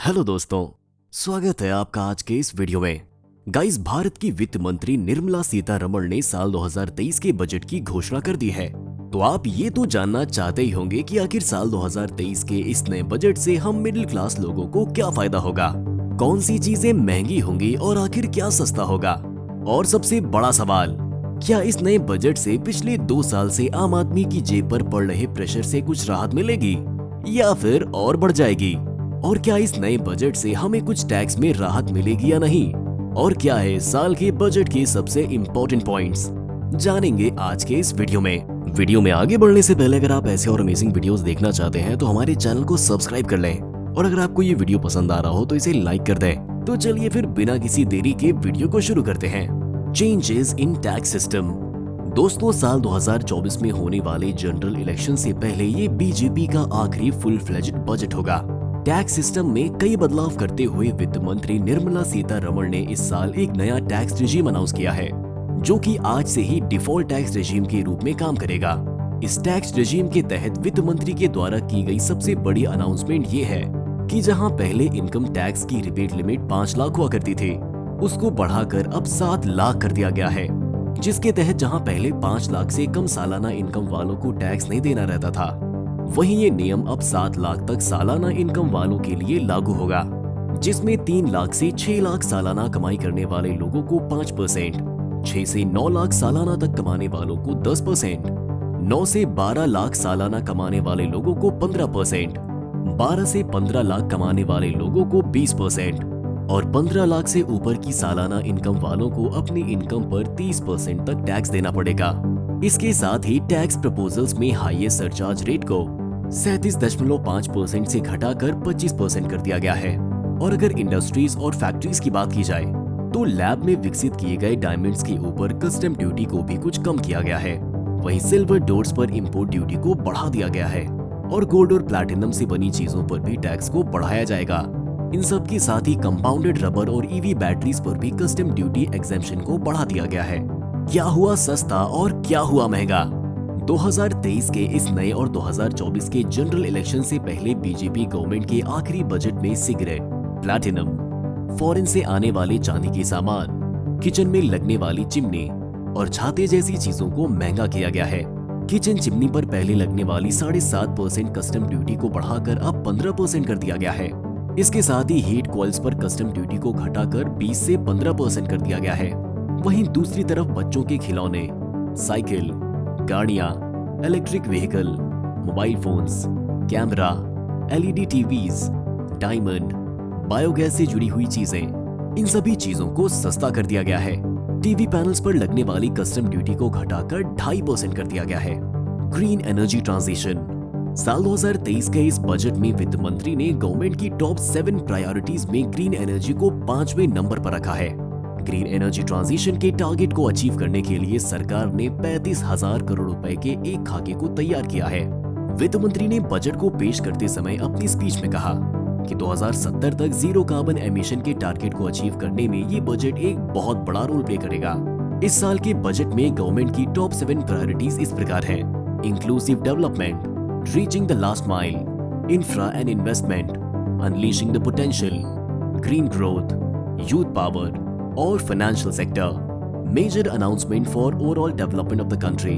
Hello दोस्तों, स्वागत है आपका आज के इस वीडियो में। गाइस, भारत की वित्त मंत्री निर्मला सीतारमण ने साल 2023 के बजट की घोषणा कर दी है। तो आप ये तो जानना चाहते ही होंगे कि आखिर साल 2023 के इस नए बजट से हम मिडिल क्लास लोगों को क्या फायदा होगा, कौन सी चीजें महंगी होंगी और आखिर क्या सस्ता होगा। और सबसे बड़ा सवाल, क्या इस नए बजट से पिछले 2 साल से आम आदमी की जेब पर पड़ रहे प्रेशर से कुछ राहत मिलेगी या फिर और बढ़ जाएगी। और क्या इस नए बजट से हमें कुछ टैक्स में राहत मिलेगी या नहीं, और क्या है साल के बजट के सबसे इम्पोर्टेंट पॉइंट्स, जानेंगे आज के इस वीडियो में। वीडियो में आगे बढ़ने से पहले अगर आप ऐसे और अमेजिंग वीडियोस देखना चाहते हैं तो हमारे चैनल को सब्सक्राइब कर लें, और अगर आपको ये वीडियो पसंद आ रहा हो तो इसे लाइक कर दें। तो चलिए फिर बिना किसी देरी के वीडियो को शुरू करते हैं। Changes in tax system. दोस्तों, साल 2024 में होने वाले जनरल इलेक्शन से पहले ये बीजेपी का आखिरी फुल फ्लेज्ड बजट होगा। टैक्स सिस्टम में कई बदलाव करते हुए वित्त मंत्री निर्मला सीतारमण ने इस साल एक नया टैक्स रेजिम अनाउंस किया है, जो कि आज से ही डिफॉल्ट टैक्स रेजिम के रूप में काम करेगा। इस टैक्स रेजिम के तहत वित्त मंत्री के द्वारा की गई सबसे बड़ी अनाउंसमेंट ये है कि जहां पहले इनकम टैक्स की रिबेट लिमिट 5 लाख हुआ करती थी, उसको बढ़ाकर अब 7 लाख कर दिया गया है, जिसके तहत जहां पहले 5 लाख से कम सालाना इनकम वालों को टैक्स नहीं देना रहता था, वहीं ये नियम अब 7 लाख तक सालाना इनकम वालों के लिए लागू होगा, जिसमें 3 लाख से 6 लाख सालाना कमाई करने वाले लोगों को 5%, 6 से 9 लाख सालाना तक कमाने वालों को 10%, 9 से 12 लाख सालाना कमाने वाले लोगों को 15%, 12 से 15 लाख कमाने वाले लोगों को 20% और 15 लाख से ऊपर की सालाना इनकम वालों को अपनी इनकम पर 30% तक टैक्स देना पड़ेगा। इसके साथ ही टैक्स प्रपोजल्स में हाईएस्ट सरचार्ज रेट को 37.5% से घटाकर 25% कर दिया गया है। और अगर इंडस्ट्रीज और फैक्ट्रीज की बात की जाए तो लैब में विकसित किए गए डायमंड्स के ऊपर कस्टम ड्यूटी को भी कुछ कम किया गया है। वहीं सिल्वर डोर्स पर इंपोर्ट ड्यूटी को बढ़ा दिया गया है और गोल्ड और प्लैटिनम से बनी चीजों पर भी टैक्स को बढ़ाया जाएगा। इन सब के साथ ही कंपाउंडेड रबर और ईवी बैटरीज पर भी कस्टम ड्यूटी एग्जेम्पशन को बढ़ा दिया गया है। क्या हुआ सस्ता और क्या हुआ महंगा? 2023 के इस नए और 2024 के जनरल इलेक्शन से पहले बीजेपी गवर्नमेंट के आखिरी बजट में सिगरेट, प्लैटिनम, फॉरेन से आने वाले चांदी के सामान, किचन में लगने वाली चिमनी और छाते जैसी चीजों को महंगा किया गया है। किचन चिमनी पर पहले लगने वाली 7.5% कस्टम ड्यूटी को बढ़ाकर अब 15% कर दिया गया है। इसके साथ ही हीट कॉइल्स पर कस्टम ड्यूटी को घटाकर 20 से 15% कर दिया गया है। वहीं दूसरी तरफ बच्चों के खिलौने, साइकिल, गाड़ियां, electric vehicle, mobile phones, camera, LED TVs, diamond, biogas से जुड़ी हुई चीजें, इन सभी चीजों को सस्ता कर दिया गया है। टीवी पैनल्स पर लगने वाली कस्टम ड्यूटी को घटाकर 2.5% कर दिया गया है। Green energy transition. साल 2023 के इस बजट में वित्त मंत्री ने गवर्नमेंट की टॉप 7 प्रायोरिटीज में ग्रीन एनर्जी को 5वें नंबर पर रखा है। ग्रीन एनर्जी ट्रांजिशन के टारगेट को अचीव करने के लिए सरकार ने 35,000 करोड़ रुपए के एक खाके को तैयार किया है। वित्त मंत्री ने बजट को पेश करते समय अपनी स्पीच में कहा कि 2070 तक जीरो कार्बन एमिशन के टारगेट को अचीव करने में ये बजट एक बहुत बड़ा रोल प्ले करेगा। इस साल के बजट में गवर्नमेंट की टॉप 7 प्रायोरिटीज इस प्रकार है: inclusive development, reaching the last mile, infra and investment, unleashing the potential, green growth, youth power और financial sector. Major announcement for overall development of the country.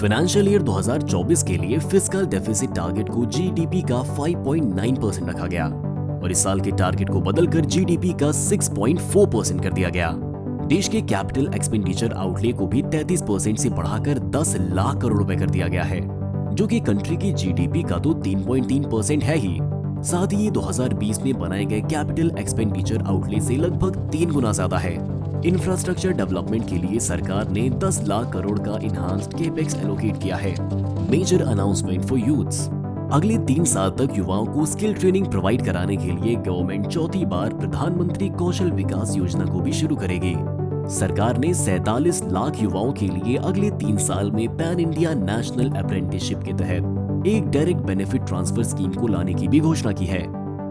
Financial year 2024 के लिए fiscal deficit target को GDP का 5.9% रखा गया और इस साल के टारगेट को बदलकर जीडीपी का 6.4% कर दिया गया। देश के कैपिटल एक्सपेंडिचर आउटले को भी 33% से बढ़ाकर 10 लाख करोड़ रुपए कर दिया गया है, जो कि कंट्री की जीडीपी का तो 3.3% है ही। साथ ही 2020 में बनाए गए कैपिटल एक्सपेंडिचर आउटले से लगभग 3 गुना ज्यादा है। इंफ्रास्ट्रक्चर डेवलपमेंट के लिए सरकार ने 10 लाख करोड़ का इनहांस्ड केपेक्स एलोकेट किया है। Major announcement for youths. अगले 3 साल तक युवाओं को स्किल ट्रेनिंग प्रोवाइड कराने के लिए गवर्नमेंट चौथी बार प्रधानमंत्री कौशल विकास योजना को भी शुरू करेगी। सरकार ने 47 लाख युवाओं के लिए अगले 3 साल में पैन इंडिया नेशनल अप्रेंटिसशिप के तहत एक डायरेक्ट बेनिफिट ट्रांसफर स्कीम को लाने की भी घोषणा की है।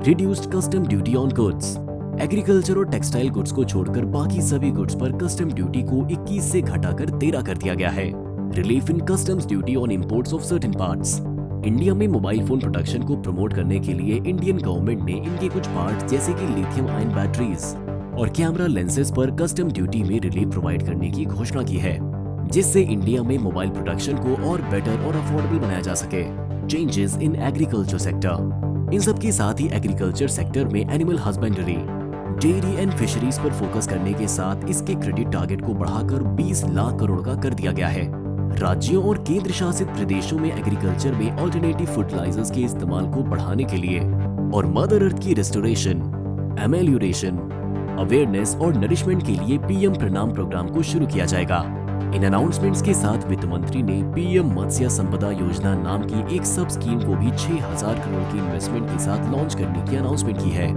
Reduced custom duty on goods. Agriculture और टेक्सटाइल गुड्स को छोड़कर बाकी सभी गुड्स पर कस्टम ड्यूटी को 21 से घटाकर 13 कर दिया गया है। Relief in customs duty on imports of certain parts. India में मोबाइल फोन प्रोडक्शन को प्रमोट करने के लिए इंडियन गवर्नमेंट ने इनके कुछ पार्ट जैसे कि लिथियम आयन बैटरीज और कैमरा लेंसेज पर कस्टम ड्यूटी में रिलीफ प्रोवाइड करने की घोषणा की है, जिससे इंडिया में मोबाइल प्रोडक्शन को और बेटर और अफोर्डेबल बनाया जा सके। Changes in agriculture sector. इन सब के साथ ही एग्रीकल्चर सेक्टर में animal husbandry, dairy and fisheries पर फोकस करने के साथ इसके क्रेडिट टारगेट को बढ़ाकर 20 लाख करोड़ का कर दिया गया है। राज्यों और केंद्र शासित प्रदेशों में एग्रीकल्चर में अल्टरनेटिव फर्टिलाइजर्स के इस्तेमाल को बढ़ाने के लिए और मदर अर्थ की रिस्टोरेशन, एमेलियोरेशन, अवेयरनेस और नरिशमेंट के लिए पीएम प्रणाम प्रोग्राम को शुरू किया जाएगा। इन अनाउंसमेंट्स के साथ वित्त मंत्री ने पीएम मत्स्य संपदा योजना नाम की एक सब स्कीम को भी 6000 करोड़ की इन्वेस्टमेंट के साथ लॉन्च करने की अनाउंसमेंट की है।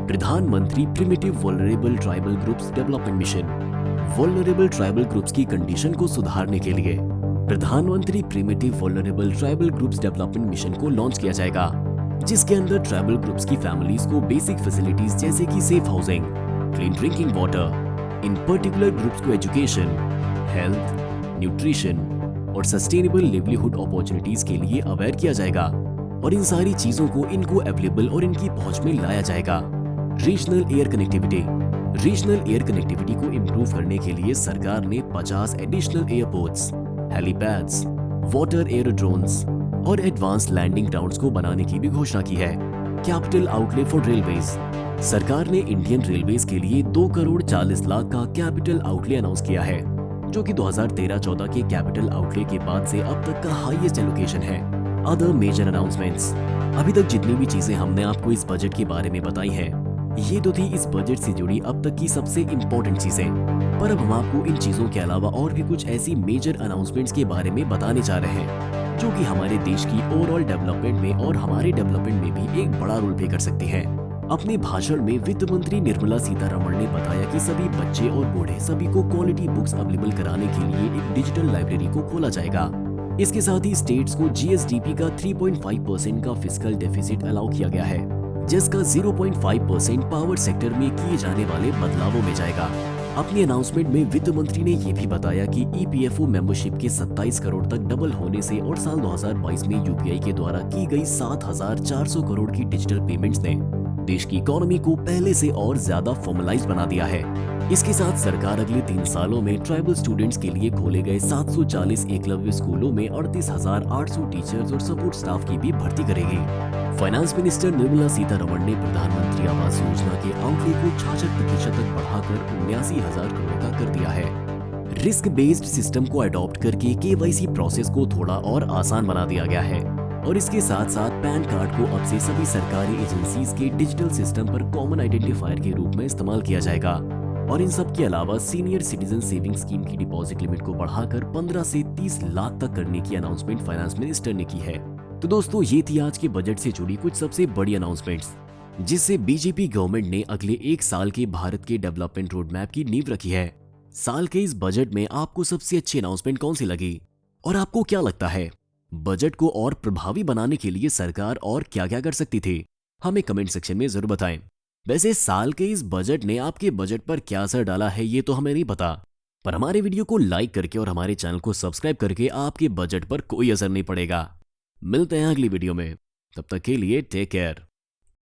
प्रधानमंत्री primitive vulnerable tribal groups development mission. Vulnerable tribal groups की कंडीशन को सुधारने के लिए प्रधानमंत्री primitive vulnerable tribal groups development mission को लॉन्च किया जाएगा, जिसके अंदर ट्राइबल ग्रुप्स की फैमिलीज को बेसिक फैसिलिटीज जैसे कि safe housing, clean drinking water, इन पर्टिकुलर ग्रुप्स को एजुकेशन, हेल्थ, न्यूट्रिशन और सस्टेनेबल लिवलीहुड अपॉर्चुनिटीज के लिए अवेयर किया जाएगा और इन सारी चीजों को इनको अवेलेबल और इनकी पहुंच में लाया जाएगा। Regional air connectivity. Regional air connectivity को इम्प्रूव करने के लिए सरकार ने 50 एडिशनल एयरपोर्ट्स, हेलीपैड्स, वाटर एयरोड्रोम्स और एडवांस लैंडिंग ग्राउंड्स को बनाने की भी घोषणा की है। Capital outlay for railways. सरकार ने इंडियन रेलवेज के लिए 2 करोड़ 40 लाख का कैपिटल आउटले अनाउंस किया है, जो कि 2013-14 के कैपिटल आउटले के बाद से अब तक का हाईएस्ट एलोकेशन है। Other major announcements. अभी तक जितनी भी चीजें हमने आपको इस बजट के बारे में बताई हैं, ये तो थी इस बजट से जुड़ी अब तक की सबसे इम्पोर्टेंट चीजें, पर अब हम आपको इन चीजों के अलावा और भी कुछ ऐसी मेजर अनाउंसमेंट्स के बारे में बताने जा रहे हैं, जो कि हमारे देश की ओवरऑल डेवलपमेंट में और हमारे डेवलपमेंट में भी एक बड़ा रोल प्ले कर सकती है। अपने भाषण में वित्त मंत्री निर्मला सीतारमण ने बताया कि सभी बच्चे और बूढ़े सभी को क्वालिटी बुक्स अवेलेबल कराने के लिए एक डिजिटल लाइब्रेरी को खोला जाएगा। इसके साथ ही स्टेट्स को जीएसडीपी का 3.5% का फिस्कल डेफिसिट अलाउ किया गया है, जिसका 0.5% पावर सेक्टर में किए जाने वाले बदलावों में जाएगा। अपनी अनाउंसमेंट में वित्त मंत्री ने ये भी बताया कि ईपीएफओ मेंबरशिप के 27 करोड़ तक डबल होने से और साल 2022 में यूपीआई के द्वारा की गई 7400 करोड़ की डिजिटल पेमेंट्स ने देश की इकोनॉमी को पहले से और ज्यादा फॉर्मलाइज बना दिया है। इसके साथ सरकार अगले 3 सालों में ट्राइबल स्टूडेंट्स के लिए खोले गए 740 एकलव्य स्कूलों में 38,800 टीचर्स और सपोर्ट स्टाफ की भी भर्ती करेगी। फाइनेंस मिनिस्टर निर्मला सीतारमण ने प्रधानमंत्री आवास योजना के आउटले को 66% तक बढ़ाकर 79,000 करोड़ का कर दिया है। रिस्क बेस्ड सिस्टम को अडॉप्ट करके केवाईसी प्रोसेस को थोड़ा और आसान बना दिया गया है और इसके साथ साथ पैन कार्ड को अब से सभी सरकारी एजेंसीज के डिजिटल सिस्टम पर कॉमन आइडेंटिफायर के रूप में इस्तेमाल किया जाएगा। और इन सब के अलावा सीनियर सिटीजन सेविंग स्कीम की डिपॉजिट लिमिट को बढ़ाकर 15 से 30 लाख तक करने की अनाउंसमेंट फाइनेंस मिनिस्टर ने की है। तो दोस्तों, ये थी आज के बजट से जुड़ी कुछ सबसे बड़ी अनाउंसमेंट्स, जिससे बीजेपी गवर्नमेंट ने अगले 1 साल के भारत के डेवलपमेंट रोड मैप की नींव रखी है। साल के इस बजट में आपको सबसे अच्छी अनाउंसमेंट कौन सी लगी और आपको क्या लगता है बजट को और प्रभावी बनाने के लिए सरकार और क्या क्या कर सकती थी? हमें कमेंट सेक्शन में जरूर बताएं। वैसे साल के इस बजट ने आपके बजट पर क्या असर डाला है ये तो हमें नहीं पता, पर हमारे वीडियो को लाइक करके और हमारे चैनल को सब्सक्राइब करके आपके बजट पर कोई असर नहीं पड़ेगा। मिलते हैं अगली वीडियो में, तब तक के लिए टेक केयर।